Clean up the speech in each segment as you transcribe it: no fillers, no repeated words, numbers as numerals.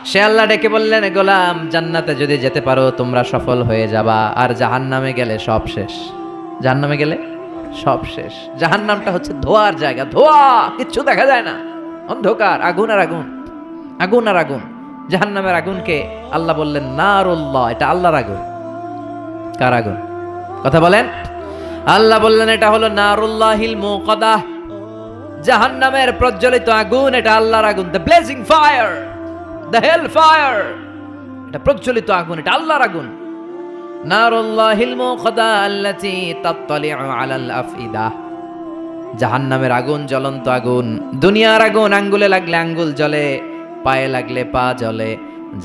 সে আল্লাহ ডেকে বললেন, গোলাম জান্নাতে যদি যেতে পারো তোমরা সফল হয়ে যাবা, আর জাহান্নামে গেলে সব শেষ। জাহান্নামে গেলে সব শেষ। জাহান্নামটা হচ্ছে ধোঁয়ার জায়গা, ধোঁয়া, কিচ্ছু দেখা যায় না, অন্ধকার, আগুন আর আগুন, আগুন আর আগুন। জাহান্নামের আগুনকে আল্লাহ বললেন নারুল্লাহ, এটা আল্লাহর আগুন। কার আগুন? কথা বলেন। আল্লাহ বললেন এটা হলো নারুল্লাহিল মুকাদ্দাহ, জাহান্নামের প্রজ্বলিত আগুন, এটা আল্লাহর আগুন। The blazing fire, the hell fire, এটা প্রজ্বলিত আগুন, এটা আল্লাহর আগুন। নারুল্লাহিল মুকাদ্দাহ আল্লাতী তাত্তালিউ আলাল আফইদা, জাহান্নামের আগুন জ্বলন্ত আগুন। দুনিয়ার আগুন আঙ্গুলে লাগলে আঙ্গুল জ্বলে, পায়ে লাগলে পা জ্বলে।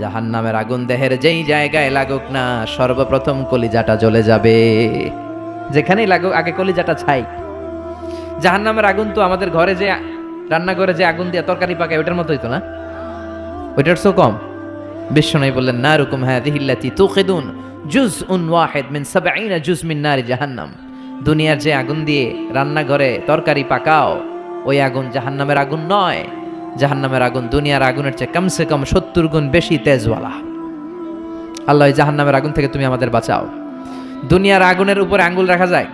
জাহান্নামের আগুন দেহের যেই জায়গায় লাগুক না, সর্বপ্রথম কলিজাটা জ্বলে যাবে। যেখানেই লাগুক আগে কলিজাটা ছাই। জাহান্নামের আগুন তো আমাদের ঘরে যে রান্নাঘরে যে আগুন দিয়ে তরকারি পাকায় ওটার মতোই তো না, ওইটার সো কম। বিশ্বনবী বললেন নারুকুম হাযিহিল্লাতী তুকিদুন জুজউন ওয়াহিদ মিন ৭০ জুজ মিন নারি জাহান্নাম। দুনিয়ার যে আগুন দিয়ে রান্নাঘরে তরকারি পাকাও, ওই আগুন জাহান্নামের আগুন নয়। জাহান্নামের আগুন দুনিয়ার আগুনের চেয়ে কমসে কম ৭০ গুণ বেশি তেজওয়ালা। আল্লাহ এই জাহান্নামের আগুন থেকে তুমি আমাদের বাঁচাও। দুনিয়ার আগুনের উপরে আঙ্গুল রাখা যায়?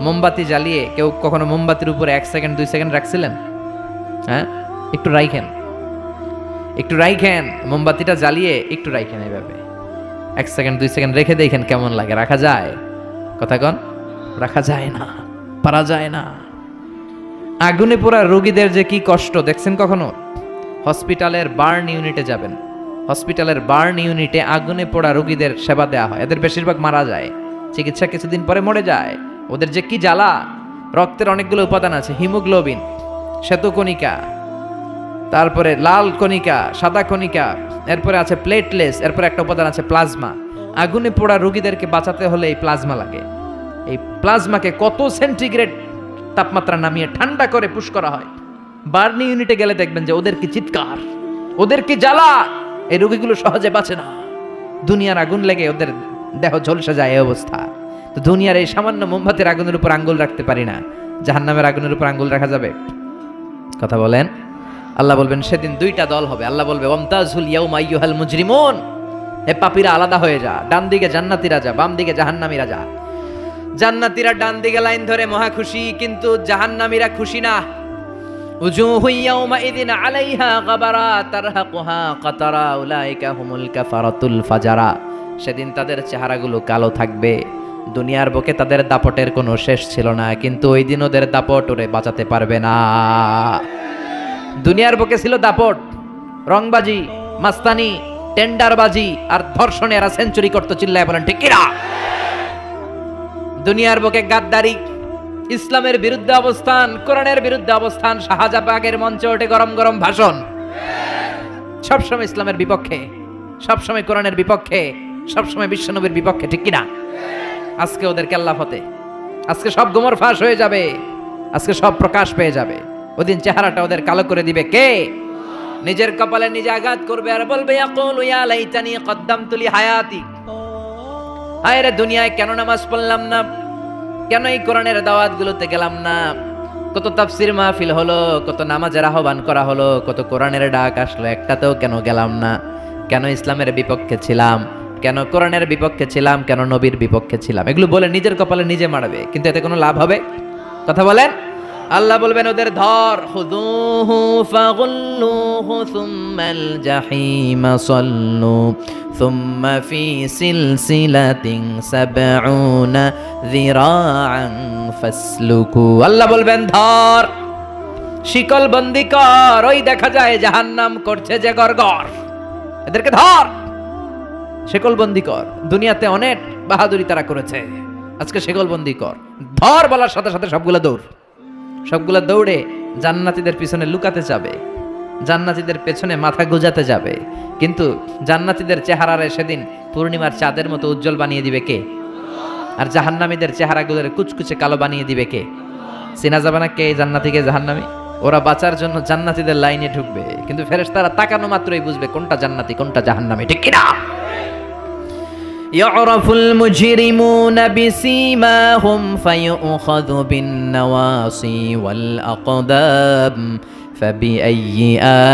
মোমবাতি জ্বালিয়ে কেউ কখনো মোমবাতির উপরে ১ সেকেন্ড ২ সেকেন্ড রাখছিলেন? হ্যাঁ, একটু রাইখেন, একটু রাইখেন, মোমবাতিটা জ্বালিয়ে একটু রাইখেন, এইভাবে ১ সেকেন্ড ২ সেকেন্ড রেখে দেখেন কেমন লাগে। রাখা যায়? কথা কন, রাখা যায় না, পারা যায় না। আগুনে পোড়া রোগীদের যে কি কষ্ট দেখছেন কখনো? হসপিটালের বার্ন ইউনিটে যাবেন, হসপিটালের বার্ন ইউনিটে আগুনে পোড়া রোগীদের সেবা দেওয়া হয়। এদের বেশিরভাগ মারা যায়, চিকিৎসা কিছুদিন পরে মরে যায়। ওদের যে কি জ্বালা। রক্তের অনেকগুলো উপাদান আছে, হিমোগ্লোবিন, শ্বেতকণিকা, তারপরে লাল কণিকা, সাদা কণিকা, এরপরে আছে প্লেটলেস, এরপরে একটা উপাদান আছে প্লাজমা। আগুনে পোড়া রোগীদেরকে বাঁচাতে হলে এই প্লাজমা লাগে। এই প্লাজমাকে কত সেন্টিগ্রেড তাপমাত্রা নামিয়ে ঠান্ডা করে পুশ করা হয়। বার্ন ইউনিটে গেলে দেখবেন যে ওদের কি চিৎকার, ওদের কি জ্বালা। এই রোগীগুলো সহজে বাঁচে না, দুনিয়ার আগুন লেগে ওদের দেহ ঝলসে যায় এই অবস্থা। তো দুনিয়ার এই সামান্য মোমবাতির আগুনের উপর আঙ্গুল রাখতে পারি না, জাহান্নামের আগুনের উপর আঙ্গুল রাখা যাবে? কথা বলেন। আল্লাহ বলবেন সেদিন দুইটা দল হবে। আল্লাহ বলবে ওয়ামতাজুল ইয়াউমা আইয়ুহাল মুজরিমুন, হে পাপীরা আলাদা হয়ে যা, ডান দিকে জান্নাতীরা যা, বাম দিকে জাহান্নামীরা যা। জান্নাতীরা ডান দিকে লাইন ধরে মহা খুশি, কিন্তু জাহান্নামীরা খুশি না। উজুহু ইয়াউমাইযিন আলাইহা গাবারা তারহাকুহা কাতারা উলাইকা হুমুল কাফারাতুল ফাজারা। সেদিন তাদের চেহারাগুলো কালো থাকবে। দুনিয়ার বুকে তাদের দাপটের কোনো শেষ ছিল না, কিন্তু ওই দিন ওদের দাপট ওরে বাঁচাতে পারবে না। দুনিয়ার বুকে ছিল দাপট, রংবাজি, মাস্তানি, টেন্ডারবাজি আর ধর্ষণে এরা সেঞ্চুরি করতে, চিল্লায় বলেন ঠিক কিনা? দুনিয়ার বুকে গাদ্দারি, ইসলামের বিরুদ্ধে অবস্থান, কোরআনের বিরুদ্ধে অবস্থান, শাহজাপাগের মঞ্চে ওঠে গরম গরম ভাষণ, সবসময় ইসলামের বিপক্ষে, সবসময় কোরআনের বিপক্ষে, সবসময় বিশ্বনবীর বিপক্ষে, ঠিক কিনা? আজকে ওদের কেল্লা ফতে, আজকে সব গোমর ফাঁস হয়ে যাবে, আজকে সব প্রকাশ পেয়ে যাবে। ওদিন চেহারাটা ওদের কালো করে দিবে কে? নিজের কপালে নিজে আঘাত করবে আর বলবে ইয়াকুলু ইয়া লাইতানি কদ্দামতু লি হায়াতি। হায় রে, দুনিয়ায় কেন নামাজ পড়লাম না, কেন এই কোরআনের দাওয়াতগুলোতে গেলাম না। কত তাফসীর মাহফিল হলো, কত নামাজের আহ্বান করা হলো, কত কোরআনের ডাক আসলো, একটাতেও কেন গেলাম না? কেন ইসলামের বিপক্ষে ছিলাম, কেন কোরআনের বিপক্ষে ছিলাম, কেন নবীর বিপক্ষে ছিলাম? এগুলো বলে নিজের কপালে নিজে মারবে, কিন্তু এতে কোনো লাভ হবে? কথা বলেন। আল্লাহ বলবেন ওদের ধর, খুযুহু ফাগুল্লুহু সুম্মাল জাহিমা সাল্লু সুম্মা ফি সিলসিলাতিন ৭০ যিরাআন ফাসলুকু। আল্লাহ বলবেন ধর, শিকল বন্দি কর, ওই দেখা যায় জাহান্নাম করছে যে গড়গড়, এদেরকে ধর, শিকল বন্দি কর। দুনিয়াতে অনেক বাহাদুরি তারা করেছে, আজকে শিকল বন্দি কর। ধর বলার সাথে সাথে সবগুলা দৌড়, সবগুলা দৌড়ে জান্নাতীদের পিছনে লুকাতে যাবে, জান্নাতীদের পেছনে মাথা গুজাতে যাবে। কিন্তু জান্নাতীদের চেহারারে সেদিন পূর্ণিমার চাঁদের মতো উজ্জ্বল বানিয়ে দিবে কে? আর জাহান্নামীদের চেহারাগুলোর কুচকুচে কালো বানিয়ে দিবে কে? চিনা যাবে না কে জান্নাতীকে জাহান্নামী? ওরা বাঁচার জন্য জান্নাতীদের লাইনে ঢুকবে, কিন্তু ফেরেশতারা তাকানো মাত্রই বুঝবে কোনটা জান্নাতী কোনটা জাহান্নামী, ঠিক কিনা? يعرف المجرمون بسيماهم فيؤخذ بالنواصي والأقدام فبأي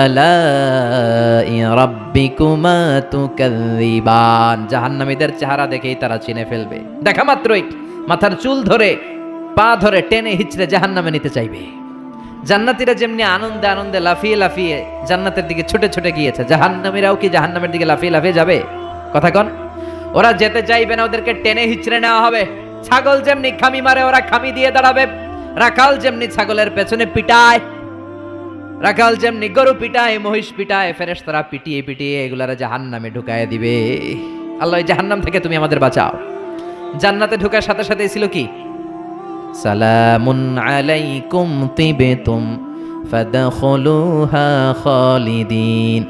آلاء ربكما تكذبان জাহান্নামীদের চেহারা দেখেই তারা চিনে ফেলবে, দেখা মাত্রই মাথার চুল ধরে পা ধরে টেনে হিচড়ে জাহান্নামে নিতে চাইবে। জান্নাতীরা যেমনি আনন্দে আনন্দে লাফিয়ে লাফিয়ে জান্নাতের দিকে ছুটে ছুটে গিয়েছে, জাহান্নামীরাও কি জাহান্নামের দিকে লাফিয়ে লাফিয়ে যাবে? কথা কন। ওরা যেতে চাইবে না, ওদেরকে টেনে হিচড়ে নেওয়া হবে। ছাগল যেমনি খামি মারে ওরা খামি দিয়ে দাঁড়াবে, রাখাল যেমনি ছাগলের পেছনে পিটায়, রাখাল যেমনি গরু পিটায়, মহিষ পিটায়, ফেরেশতারা পিটিয়ে পিটিয়ে এগুলারা জাহান্নামে ঢুকায় দিবে। আল্লাহ এই জাহান্নাম থেকে তুমি আমাদের বাঁচাও। জান্নাতে ঢোকার সাথে সাথে ছিল কি? সালামুন আলাইকুম তিবতুম ফাদখুলুহা খালিদিন।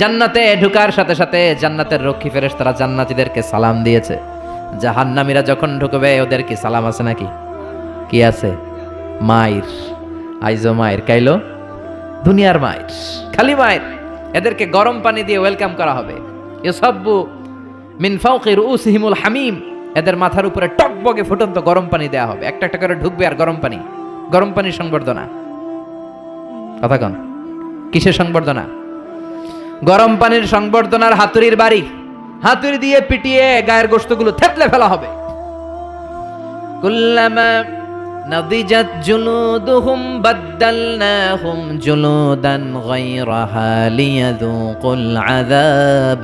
জান্নাতে ঢোকার সাথে সাথে জান্নাতের রক্ষী ফেরেশতারা জান্নাতীদেরকে সালাম দিয়েছে। জাহান্নামীরা যখন ঢুকবে ওদের কি সালাম আছে নাকি? কি আছে? মাইর, আইজো মাইর, কাইলো দুনিয়ার মাইর, খালি মাইর। এদেরকে গরম পানি দিয়ে ওয়েলকাম করা হবে। ইউসাব্বু মিন ফাওকি রুউসিহিমুল হামিম, এদের মাথার উপরে টকবগে ফুটন্ত গরম পানি দেয়া হবে। একটা একটা করে ঢুকবে আর গরম পানি, গরম পানির সংবর্ধনা। কথা কন, কিসের সংবর্ধনা? গরম পানির সংবর্ধনার হাতুড়ির বাড়ি, হাতুড়ি দিয়ে পিটিয়ে গায়ের গোশতগুলো থেতলে ফেলা হবে। কুল্লামা নাদিজাত জুলুদুহুম বাদদালনাহুম জুলুদান গায়রাহা লিয়াযুকুল আযাব।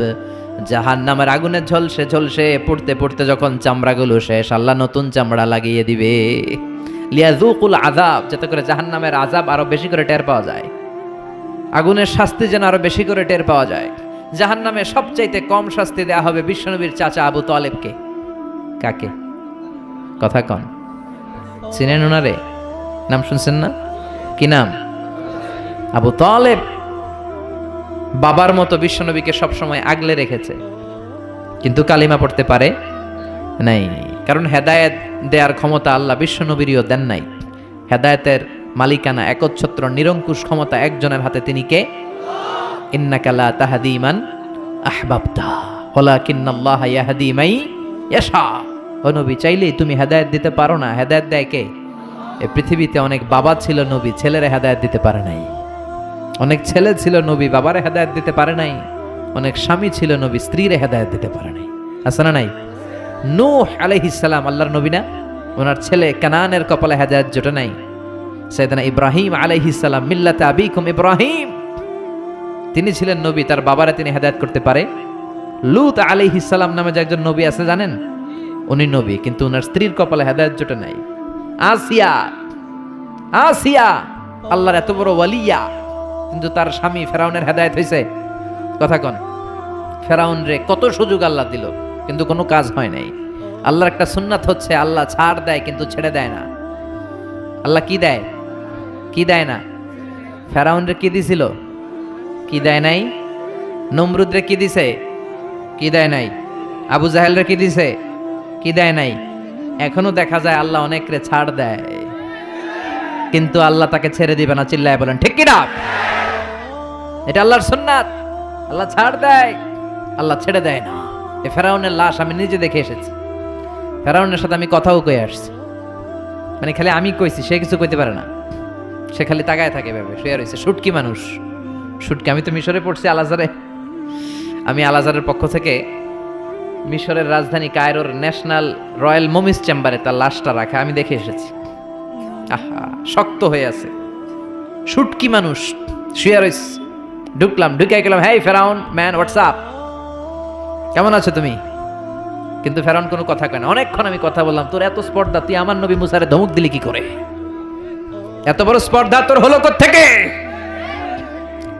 জাহান্নামের আগুনে ঝলসে ঝলসে পড়তে পড়তে যখন চামড়াগুলো শেষ, আল্লাহ নতুন চামড়া লাগিয়ে দিবে। লিয়াযুকুল আযাব, যাতে করে জাহান্নামের আযাব আরো বেশি করে টের পাওয়া যায়, আগুনের শাস্তি যেন আরো বেশি করে টের পাওয়া যায়। জাহান্নামে সবচাইতে কম শাস্তি দেয়া হবে বিশ্বনবীর চাচা আবু তালেবকে। কাকে? কথা কন, চিনেন ওনারে? নাম শুনছেন না? কি নাম? আবু তালেব। বাবার মতো বিশ্বনবীকে সবসময় আগলে রেখেছে, কিন্তু কালিমা পড়তে পারে নাই, কারণ হেদায়েত দেওয়ার ক্ষমতা আল্লাহ বিশ্বনবীরও দেন নাই। হেদায়েতের মালিকানা, একচ্ছত্র নিরঙ্কুশ ক্ষমতা একজনের হাতে, তিনি কে? ইন্নাকা লা তাহদি মান আহবাবতা ওয়ালাকিন্নাল্লাহা ইয়াহদি মান ইয়াশা। ও নবী, চাইলেই তুমি হেদায়েত দিতে পারো না। হেদায়েত দেয় কে? এই পৃথিবীতে অনেক বাবা ছিল নবী, ছেলেরা হেদায়েত দিতে পারে নাই। অনেক ছেলে ছিল নবী, বাবারে হেদায়েত দিতে পারে নাই। অনেক স্বামী ছিল নবী, স্ত্রীরে হেদায়েত দিতে পারে নাই। আছে না নাই? নূহ আলাইহিস সালাম আল্লাহর নবী না? ওনার ছেলে কানানের কপালে হেদায়েত জোটে নাই। সাইয়েদনা ইব্রাহিম আলাইহিস সালাম, মিল্লাতে আবিকুম ইব্রাহিম, তিনি ছিলেন নবী, তার বাবারে তিনি হেদায়েত করতে পারে? লূত আলাইহিস সালাম নামে যে একজন নবী আছে জানেন? উনি নবী, কিন্তু ওনার স্ত্রীর কপালে হেদায়েত জোটে নাই। আসিয়া, আসিয়া আল্লাহর এত বড় ওয়ালিয়া, কিন্তু তার স্বামী ফেরাউনের হেদায়েত হয়েছে? কথা কন। ফেরাউন রে কত সুযোগ আল্লাহ দিল, কিন্তু কোনো কাজ হয় নাই। আল্লাহর একটা সুন্নাত হচ্ছে আল্লাহ ছাড় দেয় কিন্তু ছেড়ে দেয় না। আল্লাহ কি দেয়? কি দেয় না? ফেরাউন রে কি দিছিল? কি দেয় নাই? নমরুদ রে কি দিছে? কি দেয় নাই? আবু জাহেল রে কি দিছে? কি দেয় নাই? এখনো দেখা যায় আল্লাহ অনেক রে ছাড় দেয়, কিন্তু আল্লাহ তাকে ছেড়ে দিবে না। চিল্লায় বলেন ঠিক কি না? এটা আল্লাহর সুন্নাত। আল্লাহ ছাড় দেয়, আল্লাহ ছেড়ে দেয় না। এই ফেরাউনের লাশ আমি নিজে দেখে এসেছি। ফেরাউনের সাথে আমি কথাও কয়ে আসছি, মানে খালি আমি কইছি, সে কিছু কইতে পারে না। সে খালি তাকায় থাকে, ভেবে শুয়ে রয়েছে। শুটকি মানুষ, শুটকি। আমি তো মিশরে পড়ছি, আল আজহারে। আমি আল আজহারের পক্ষ থেকে মিশরের রাজধানী কায়রোর ন্যাশনাল রয়্যাল মমিস চেম্বারে তার লাশটা রাখা আমি দেখে এসেছি। আহা, শক্ত হয়ে আছে, শুটকি মানুষ শুয়ে রয়েছে। ঢুকলাম, ঢুকে গেলাম, হেই ফেরাউন ম্যান, হোয়াটসঅ্যাপ, কেমন আছো তুমি? কিন্তু ফেরাউন কোনো কথা কয় না। অনেকক্ষণ আমি কথা বললাম, তোর এত স্পর্ধা, তুই আমার নবী মুসারে ধমক দিলি কি করে? এত বড় স্পর্ধা তোর হলো কোত্থেকে?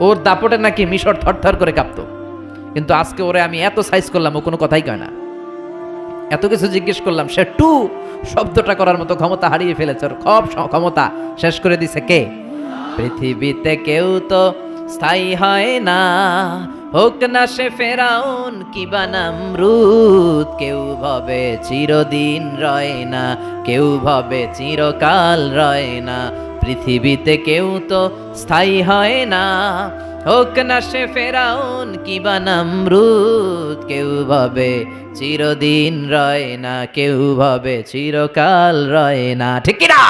ওর দাপটে নাকি মিশর থরথর করে কাঁপতো, কিন্তু আজকে ওরে আমি এত সাইজ করলাম, ও কোনো কথাই কয় না। এত কিছু জিজ্ঞেস করলাম, সে টু শব্দটা করার মতো ক্ষমতা হারিয়ে ফেলেছে। ওর সব ক্ষমতা শেষ করে দিছে কে? পৃথিবীতে কেউ তো স্থায়ী হয় না, হোক না সে ফেরাউন কিবা নমরুদ। কেউ ভাবে চিরদিন রয় না, কেউ ভাবে চিরকাল রয় না। পৃথিবীতে কেউ তো স্থায়ী হয় না, হোক না সে ফেরাউন কিবা নমরুদ। কেউ ভাবে চিরদিন রয় না, কেউ ভাবে চিরকাল রয় না। ঠিক কি না?